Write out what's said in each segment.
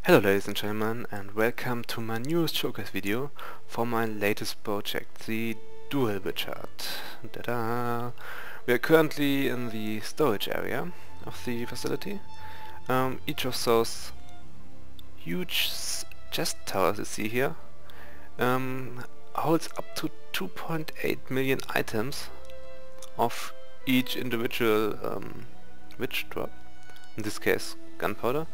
Hello ladies and gentlemen, and welcome to my newest showcase video for my latest project, the Dual Witch. Ta-da! We are currently in the storage area of the facility. Each of those huge chest towers you see here holds up to 2.8 million items of each individual witch drop, in this case gunpowder,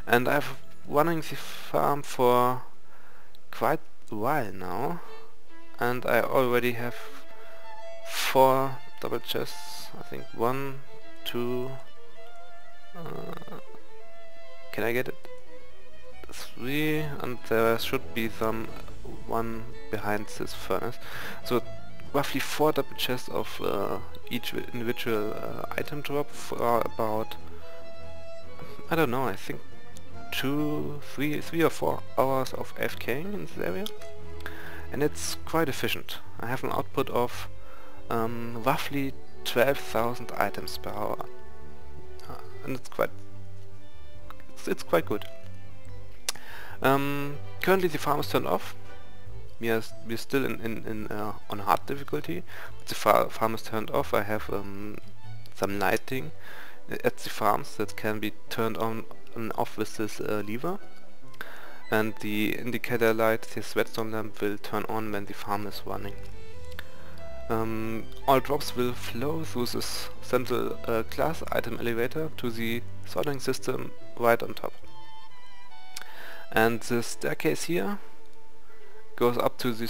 and I've running the farm for quite a while now, and I already have 4 double chests. I think 1, 2, can I get it? 3, and there should be one behind this furnace. So roughly 4 double chests of each individual item drop for about, I don't know, I think 3 or 4 hours of AFKing in this area, and it's quite efficient. I have an output of roughly 12,000 items per hour, and it's quite good. Currently the farm is turned off. We're still on hard difficulty, but the farm is turned off. I have some lighting at the farms that can be turned on and off with this lever, and the indicator light, this redstone lamp, will turn on when the farm is running. All drops will flow through this central glass item elevator to the sorting system right on top, and the staircase here goes up to the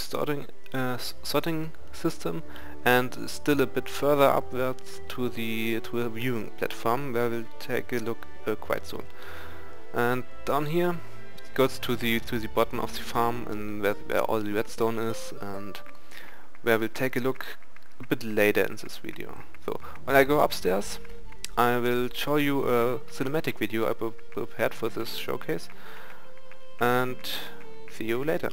sorting system, and still a bit further upwards to a viewing platform where we'll take a look quite soon. And down here it goes to the bottom of the farm, and where all the redstone is, and where we'll take a look a bit later in this video. So when I go upstairs, I will show you a cinematic video I prepared for this showcase, and see you later.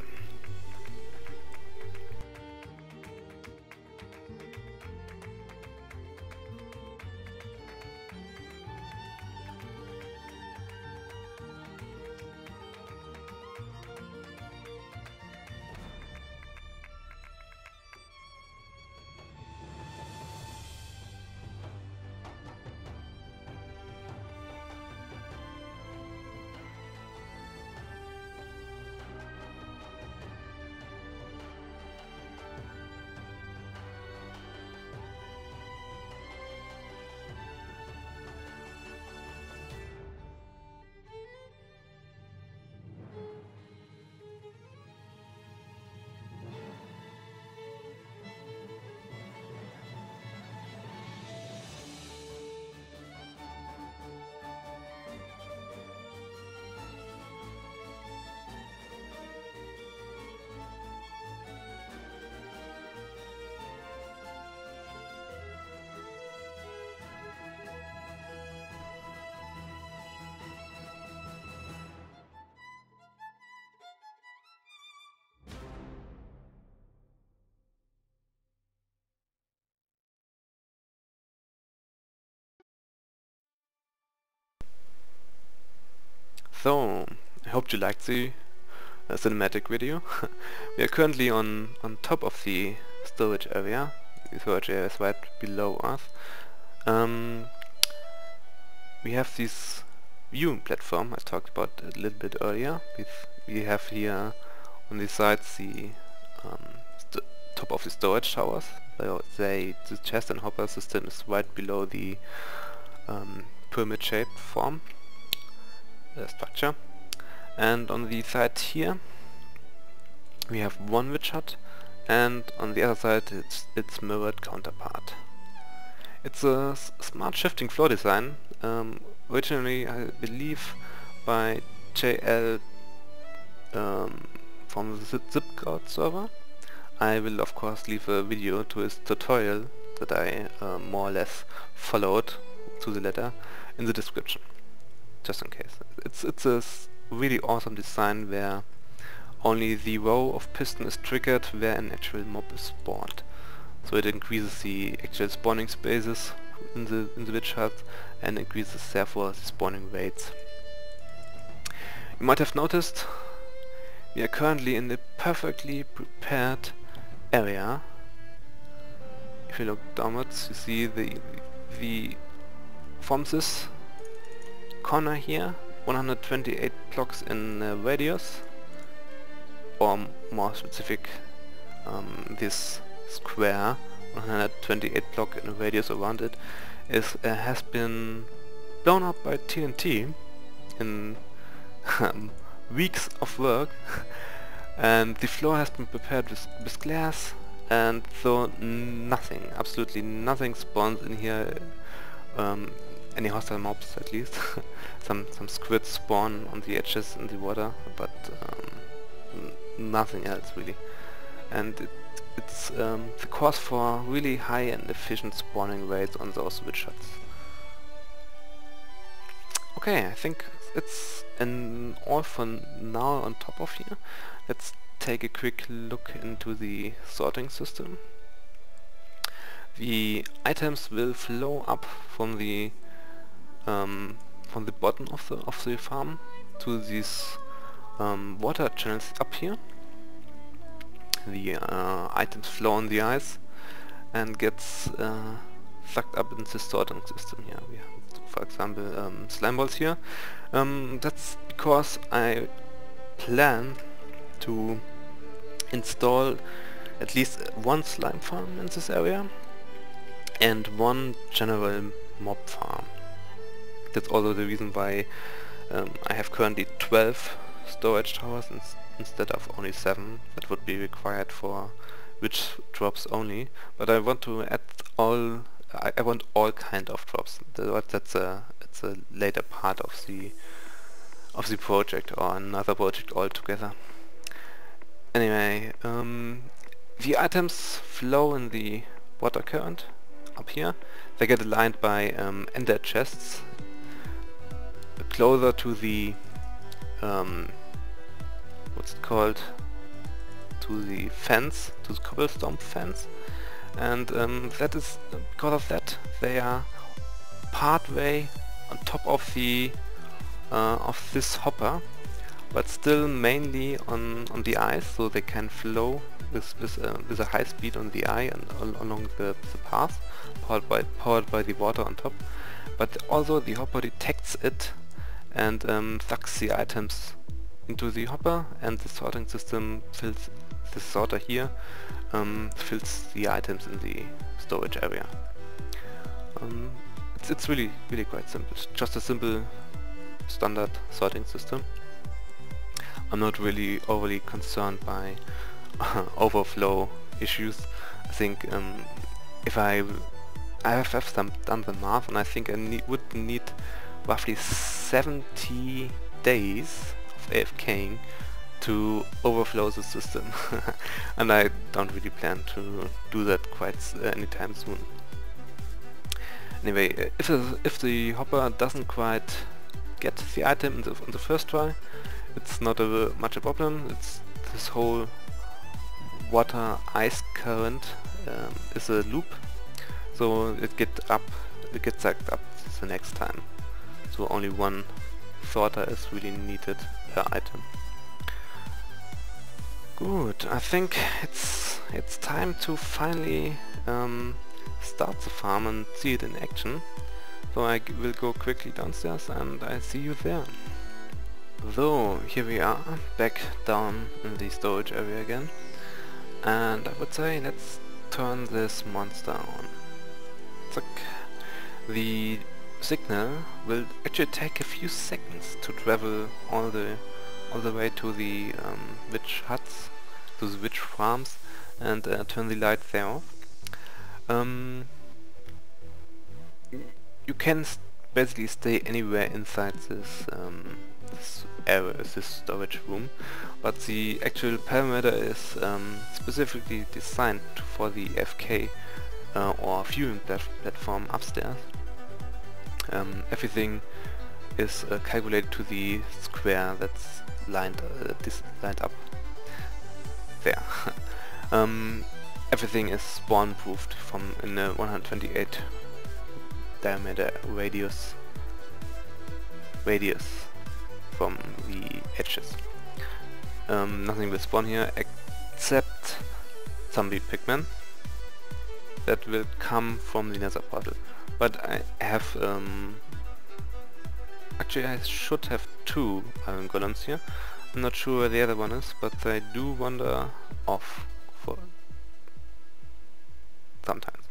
So, I hope you liked the cinematic video. We are currently on top of the storage area. The storage area is right below us. We have this viewing platform I talked about a little bit earlier. We have here on the sides the top of the storage towers. The chest and hopper system is right below the pyramid-shaped form structure, and on the side here we have one witch hut, and on the other side its mirrored counterpart. It's a smart shifting floor design, originally I believe by JL from the Zipcode server. I will of course leave a video to his tutorial that I more or less followed to the letter in the description, just in case. It's a really awesome design where only the row of piston is triggered where an actual mob is spawned. So it increases the actual spawning spaces in the witch hut and increases therefore the spawning rates. You might have noticed we are currently in the perfectly prepared area. If you look downwards, you see the from this corner here, 128 blocks in radius, or more specific, this square, 128 block in radius around it, is has been blown up by TNT in weeks of work, and the floor has been prepared with glass, and so nothing, absolutely nothing spawns in here. Any hostile mobs at least. some squids spawn on the edges in the water, but nothing else really. And it's the cause for really high and efficient spawning rates on those witch huts. Okay, I think it's all for now on top of here. Let's take a quick look into the sorting system. The items will flow up from the bottom of the farm to these water channels up here. The items flow on the ice and gets sucked up in the sorting system here. We have, for example, slime balls here. That's because I plan to install at least one slime farm in this area and one general mob farm. That's also the reason why I have currently 12 storage towers instead of only 7 that would be required for witch drops only. But I want to add all. I want all kind of drops. It's a later part of the project, or another project altogether. Anyway, the items flow in the water current up here. They get aligned by ender chests closer to the what's it called, to the fence, to the cobblestone fence, and that is because of that they are part way on top of the of this hopper, but still mainly on the ice, so they can flow with a high speed on the ice and along the path, powered by the water on top. But also the hopper detects it and sucks the items into the hopper, and the sorting system fills, the sorter here fills the items in the storage area. It's really quite simple. It's just a simple standard sorting system. I'm not really overly concerned by overflow issues. I think if I have done the math, and I think I would need roughly 70 days of AFKing to overflow the system, and I don't really plan to do that quite anytime soon. Anyway, if the hopper doesn't quite get the item on the first try, it's not much a problem. It's this whole water ice current is a loop, so it gets sucked up the next time. So only one sorter is really needed per item. Good, I think it's time to finally start the farm and see it in action. So I will go quickly downstairs and I see you there. So here we are, back down in the storage area again, and I would say let's turn this monster on. Zack. The signal will actually take a few seconds to travel all the way to the witch huts, to the witch farms, and turn the light there off. You can basically stay anywhere inside this this area, this storage room, but the actual perimeter is specifically designed for the FK or viewing platform upstairs. Everything is calculated to the square that's lined up there. Everything is spawn proofed from in a 128 diameter radius. from the edges. Nothing will spawn here except zombie pigmen that will come from the nether portal. But I have actually I should have 2 iron golems here. I'm not sure where the other one is, but they do wander off for sometimes.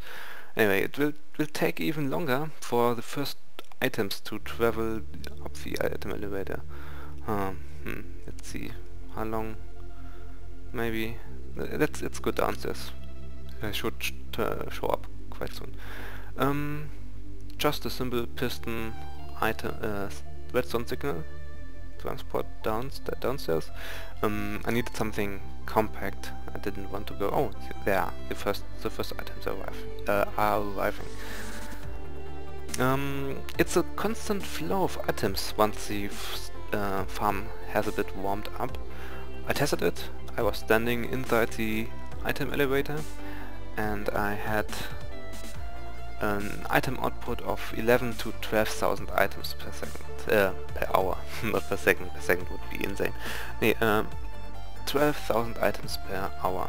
Anyway, it will take even longer for the first items to travel up the item elevator. Let's see how long. Maybe let's go downstairs. I should show up quite soon. Just a simple piston item redstone signal transport downstairs. I needed something compact. I didn't want to go. Oh, there! The first items are arriving. It's a constant flow of items once the farm has a bit warmed up. I tested it. I was standing inside the item elevator, and I had an item output of 11 to 12,000 items per second, per hour, not per second. Per second would be insane. Nee, 12,000 items per hour.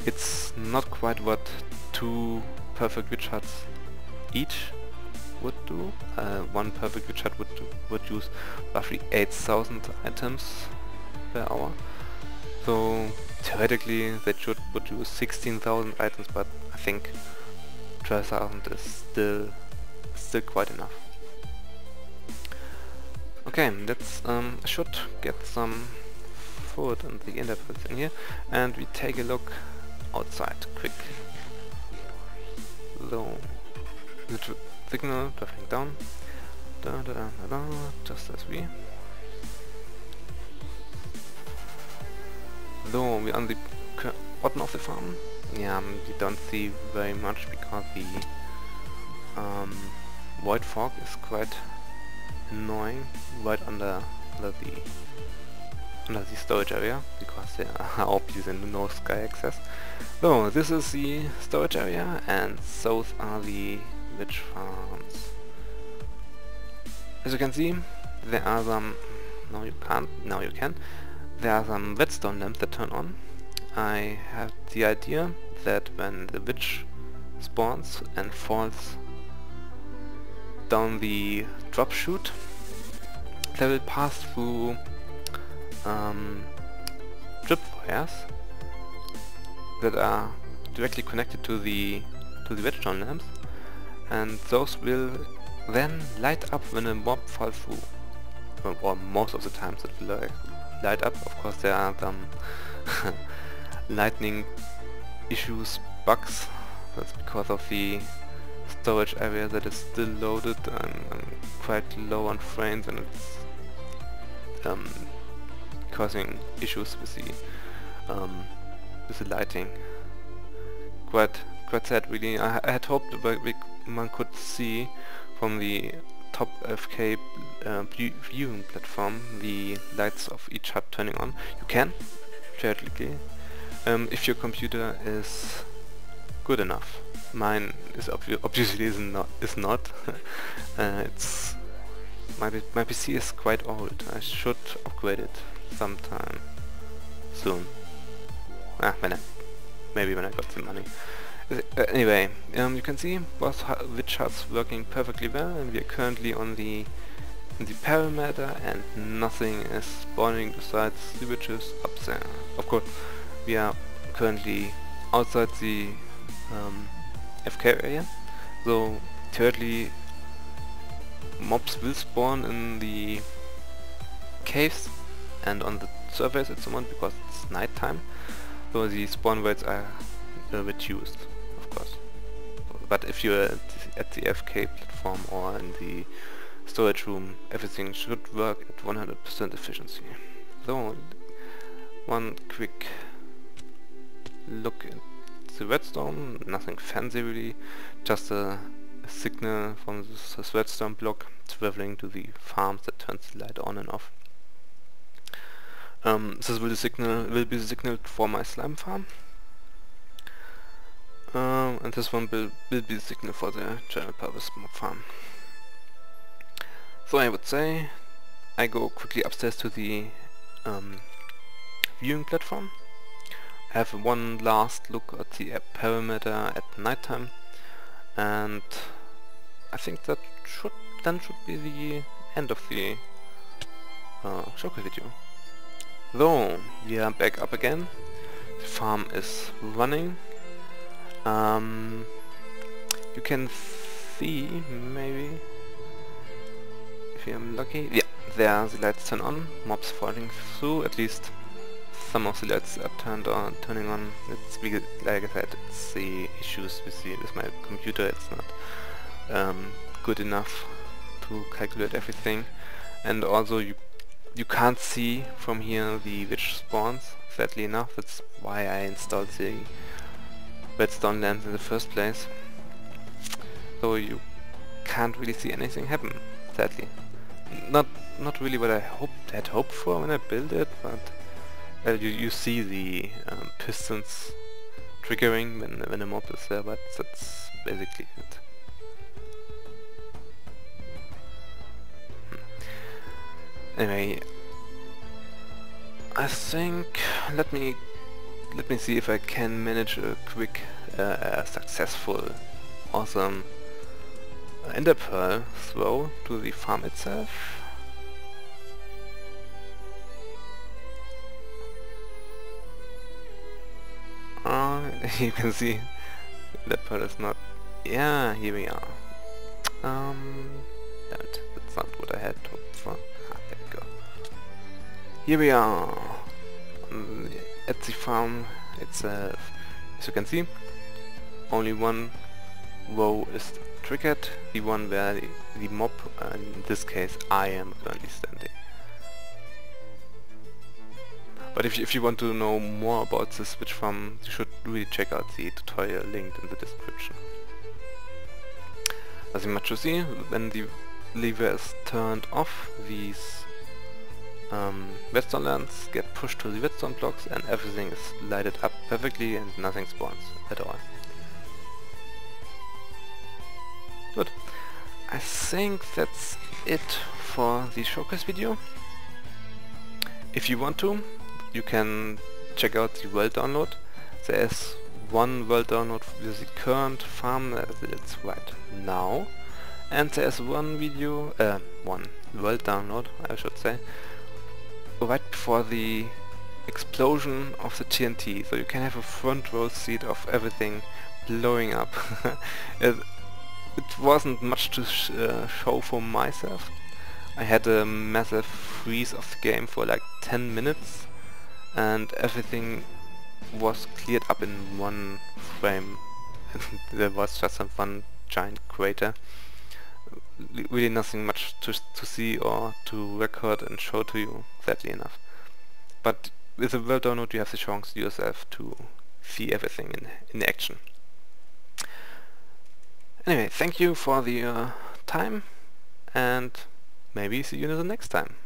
It's not quite what 2 perfect witch huts each would do. One perfect witch hut would use roughly 8,000 items per hour. So theoretically they would use 16,000 items, but I think 12,000 is still quite enough. Okay, let's I should get some food and the interface in here, and we take a look outside quick. So the signal traveling down, just as we. So we're on the bottom of the farm. Yeah, you don't see very much because the void fog is quite annoying right under the storage area, because there are obviously no sky access. So this is the storage area, and those are the witch farms. As you can see, there are some. No, you can't. Now you can. There are some redstone lamps that turn on. I have the idea that when the witch spawns and falls down the drop chute, they will pass through drip wires that are directly connected to the redstone lamps, and those will then light up when a mob falls through. Or most of the times it will light up. Of course there are some lightning issues, bugs. That's because of the storage area that is still loaded and quite low on frames, and it's causing issues with the lighting. Quite sad really. I had hoped that one could see from the top FK viewing platform the lights of each hut turning on. You can, theoretically, if your computer is good enough. Mine is obviously is not. It's my PC is quite old. I should upgrade it sometime soon. Maybe when I got the money. Anyway, you can see both witch huts working perfectly well, and we are currently on the perimeter, and nothing is spawning besides the witches up there. Of course, we are currently outside the FK area, so theoretically mobs will spawn in the caves and on the surface at the moment because it's night time, so the spawn rates are reduced, of course. But if you're at the FK platform or in the storage room, everything should work at 100% efficiency. So, one quick look at the redstone, nothing fancy really, just a signal from this redstone block traveling to the farms that turns the light on and off. This will be the signal for my slime farm, and this one will be the signal for the general purpose mob farm. So I would say I go quickly upstairs to the viewing platform, have one last look at the perimeter at nighttime, and I think that should be the end of the showcase video. So, we are back up again. The farm is running. You can see, maybe, if I'm lucky, yeah, there the lights turn on, mobs falling through, at least some of the lights are turning on. It's because, like I said, it's the issues with my computer. It's not good enough to calculate everything, and also you can't see from here the witch spawns, sadly enough. That's why I installed the redstone lamps in the first place. So you can't really see anything happen, sadly. Not really what I had hoped for when I built it, but you see the pistons triggering when a mob is there, but that's basically it. Anyway, I think let me see if I can manage a quick, successful, awesome ender pearl throw to the farm itself. You can see that pearl is not. Yeah, here we are. That's not what I had hoped for. There we go. Here we are at the farm itself. As you can see, only one row is triggered, the one where the mob, in this case I am currently standing. But if you want to know more about this witch farm, you should really check out the tutorial linked in the description. Nothing much to see. When the lever is turned off, these redstone lamps get pushed to the redstone blocks and everything is lighted up perfectly and nothing spawns at all. Good. I think that's it for the showcase video. If you want to, you can check out the world download. There is one world download with the current farm as it's right now, and there is one world download, I should say, right before the explosion of the TNT, so you can have a front row seat of everything blowing up. It wasn't much to show for myself. I had a massive freeze of the game for like 10 minutes and everything was cleared up in one frame. There was just one giant crater. Really nothing much to see or to record and show to you, sadly enough. But with a world download you have the chance yourself to see everything in action. Anyway, thank you for the time, and maybe see you in the next time.